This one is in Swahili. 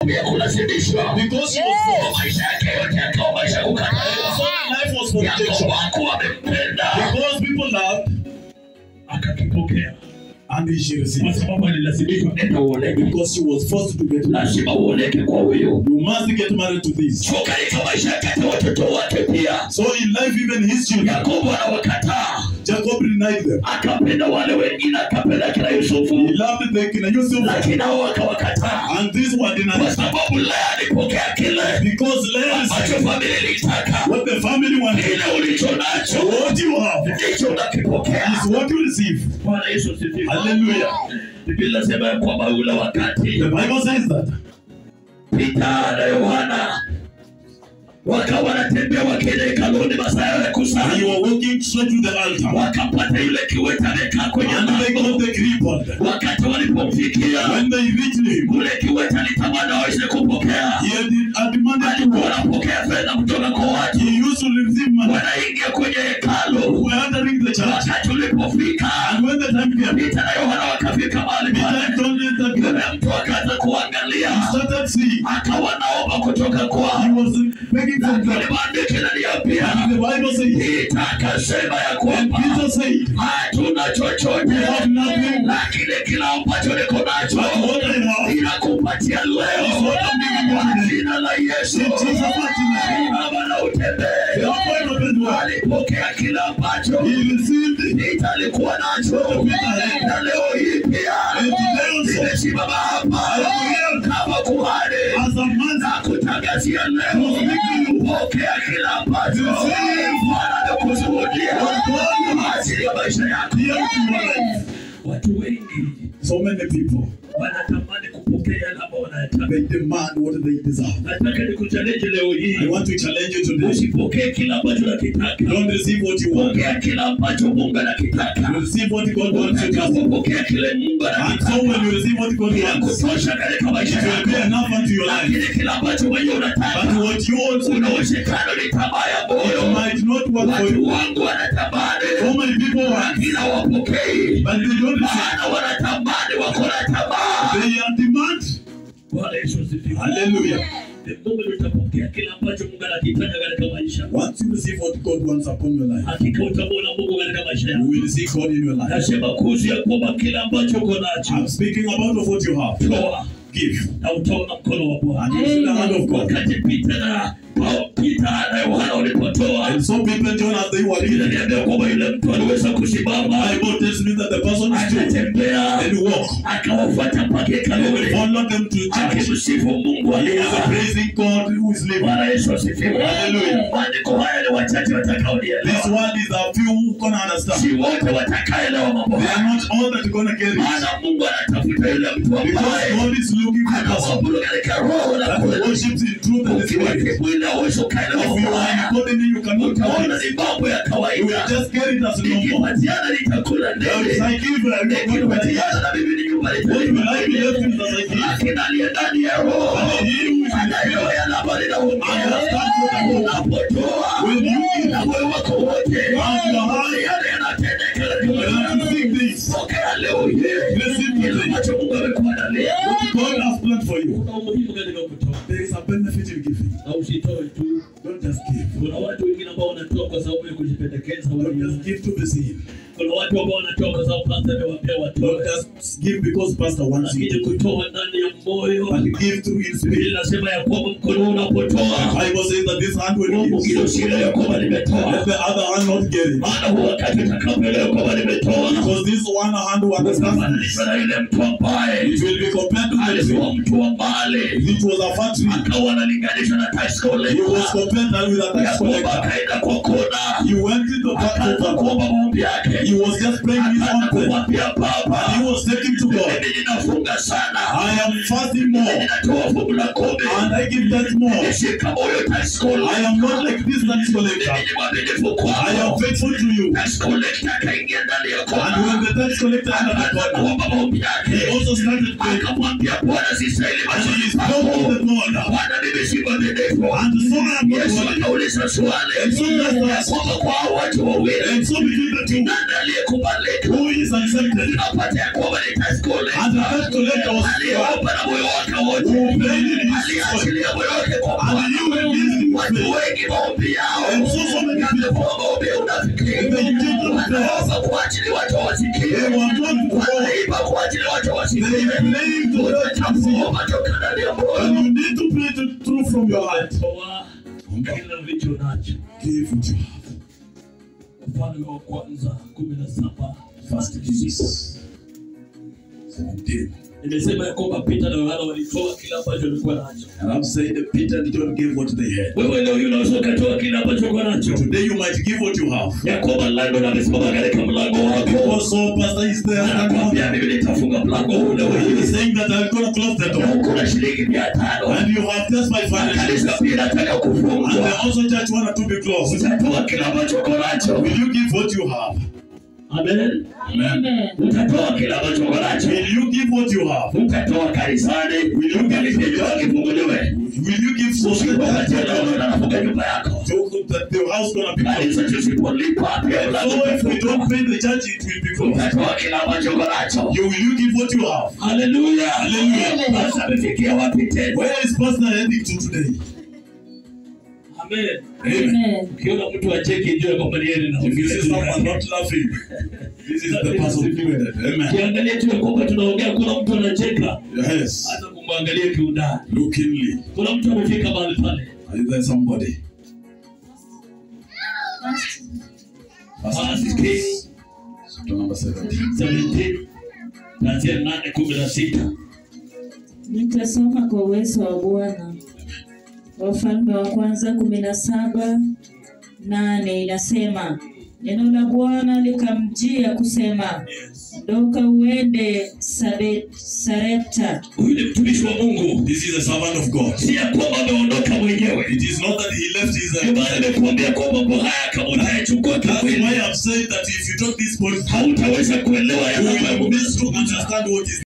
Because she was so life was for rejection. Because people laughed, and she received. Because she was forced to get married. You must get married to this. So in life, even his children, Jacob denied them. He loved the King Yusuf, and this one denied. Because Leah said, what the family wants, what you have is what you receive. Hallelujah. The Bible says that Peter na Yohana wakawanatembea wakienda hekaluni masaa ya kusali. You were walking straight to the altar. Wakapata yule kiwete amekaa kwenye lango. Wakati walipomfikia, when they reached him, yule kiwete alitamani aweze kupokea. He demanded to kupokea fedha kutoka kwa watu. He used to receive money. Wanaingia kwenye hekalu. We are entering the church. Wakati ulipofika, and when the time came, Peter na Yohana wakafika mahali pale. Yule mtu akaanza kuangalia. He started seeing. Akawa naomba kutoka kwao. He was begging for God. And the Bible says, Peter said, hatuna chochote, we have nothing, lakini kila ambacho niko nacho ninakupatia leo kwa jina la Yesu. Baba utembee. Alipokea kila ambacho Peter alikuwa nacho, na leo hii pia nimesimama hapa kama kuhani na kutangazia leo, pokea kila ambacho Bwana amekusudia ajili ya maisha yako. Watu wengi, so many people, wanatamani kupokea labda wanataka. They demand what they deserve. Nataka nikuchallenge leo hii. I want to challenge you today. Usipokee kila ambacho unakitaka. Don't receive what you want. Pokea kila ambacho Mungu anakitaka. Receive what God wants you to have. Pokea kile Mungu anakitaka. And so when you receive what God wants, kutosha katika maisha yako. It will be enough unto your life. Lakini kila ambacho wewe unataka. But what you also unawezekana ni tamaa ya moyo. It might not work for you. Watu wangu wanatamani. So many people want. Lakini hawapokei. But they don't receive. Maana wanatamani, wako na tamaa. They are demand. Bwana Yesu asifiwe. Hallelujah. Mungu utapokea kila ambacho Mungu anakitaka katika maisha. Once you receive what God wants upon your life, hakika utaona Mungu katika maisha yako. You will see God in your life. Nasema kuhusu ya kwamba kila ambacho uko nacho. I'm speaking about of what you have. Toa. Give. Na utaona mkono wa Bwana. And you see the hand of God. Wakati Peter na Yohana walipotoa. And some people John as they were giving. Ndio kwamba yule mtu aliweza kusimama. Bible tells me that the person is akatembea and walk. Akawafuata mpaka hekaluni. Follow them to church. Akimsifu Mungu. He was praising God who is living. Bwana Yesu asifiwe. Hallelujah. Maandiko haya ni wachache watakaoelewa. This word is a few who can understand. Si wote watakaelewa mambo haya. They are not all that gonna get it. Maana Mungu anatafuta yule mtu ambaye God is looking for us katika roho na kweli. Worships in truth and spirit. If you are according you cannot utaona ni mambo ya kawaida. You will just get it as normal. Nikipatiana nitakula ndege. It's like if nikipatiana na mimi ni nyumba will I be left in the like lakini aliye ndani ya roho anaelewa yale ambayo inaongea. Unapotoa na wewe wako wote yale yanatendeka. Pokea leo hii kile ambacho Mungu amekuandalia. God has planned for you. Kuna umuhimu katika kutoa. There is a benefit in giving. Na usitoe tu. Don't just give. Kuna watu wengine ambao wanatoa kwa sababu ya kujipendekeza. Don't just give to be seen. Kuna watu ambao wanatoa kwa sababu pastor amewaambia watoe. Don't just give because pastor wants you to. Kutoa ndani ya moyo. But give through his spirit. Inasema ya kwamba mkono unapotoa. Bible says that this hand will give. Hilo sio ya kwamba nimetoa. Let the other hand not get it. Maana wakati utakapoelewa kwamba nimetoa. Because this one hand will understand. Ni yule mtu ambaye it will be compared to alikuwa mtu wa mbali. It was a factory. Akawa analinganisha na tax collector. He was compared with a tax collector. Akaenda kwa kona. You went to the back of the kuomba maombi yake. He was just praying his own prayer. He was taking to God. Ninafunga sana. I am fasting more. Ninatoa fungu la kumi. And I give that more. Nishika moyo tax collector. I am not like this tax collector. I am faithful to you. Tax collector akaingia ndani ya kona. And when the tax collector entered the corner, kuomba maombi yake. he also started praying. Akamwambia Bwana sistahili. And he spoke to the Lord. Bwana mimi si mwaminifu. And so I am not Yesu worthy. akauliza swali. And so that's kwa watu wawili. And so between the two, nani aliyekubalika? who is accepted? Tunapata ya kwamba ni tax collector. And the tax collector was aliyeomba na moyo wake wote. who prayed in his Achilia moyo wake kwa Bwana. And you release him. Watu wengi maombi yao. And so many people. Yamekuwa maombi ya unafiki. Wanaomba kwa ajili watu wasikie. They want to Wanaimba kwa ajili watu wasikie. They claim to Unatambua toka ndani ya moyo. and you need to pray the truth from your heart. Kila ulicho nacho. Give what you have. Mfalme wa kwanza 17. First Kings 17. Nimesema kwamba Peter na Yohana walitoa kila ambacho walikuwa nacho. And I'm saying that Peter and John gave what they had. Wewe leo unaweza kutoa kila ambacho ulikuwa nacho. Today you might give what you have. Yakobo lango na amesimama katika mlango wako. Also, Pastor is there. Anakuambia mimi nitafunga mlango huu leo He is hii. saying that I'm going to close the door. Kuna shilingi 500. And you have just my finances. Kanisa pia nataka And kufungwa. the also church wanted to be closed. Utatoa kila ambacho uko nacho. Will you give what you have? Amen. Amen. Utatoa kila ambacho uko nacho. Will you give what you have? Utatoa kanisani. Will you give Kanisa yako kifunguliwe. Will you give social Unafunga nyumba yako. that the house gonna be closed? Kanisa tusipolipa pia So if we don't pay the church, it will be closed. utatoa kila ambacho uko nacho. Will you give what you have? Hallelujah. Hallelujah. Basi amefikia wapi tena? Where is Pastor heading to today? Amen. Amen. Ukiona mtu acheke jua kwamba ni yeye na If you see someone not laughing, this is the person doing it. Amen. Kiangalia tu kwamba tunaongea kuna mtu anacheka. Yes. Hata kumwangalia kiundani. Lookingly. Kuna mtu amefika mahali pale. Is there somebody? First Kings Chapter number 17. 17 kuanzia 8:16. Nitasoma kwa uwezo wa Bwana. Wafalme wa kwanza 17:8 inasema, neno la Bwana likamjia kusema, ondoka uende Sarepta. Huyu ni mtumishi wa Mungu. This is a servant of God. Si ya kwamba ameondoka mwenyewe. It is not that he left his Bwana amekuambia kwamba mambo haya kama unayachukua That's kweli, why I'm saying that if you talk this point, hautaweza kuelewa ya you mambo ya will Mungu. miss to understand what is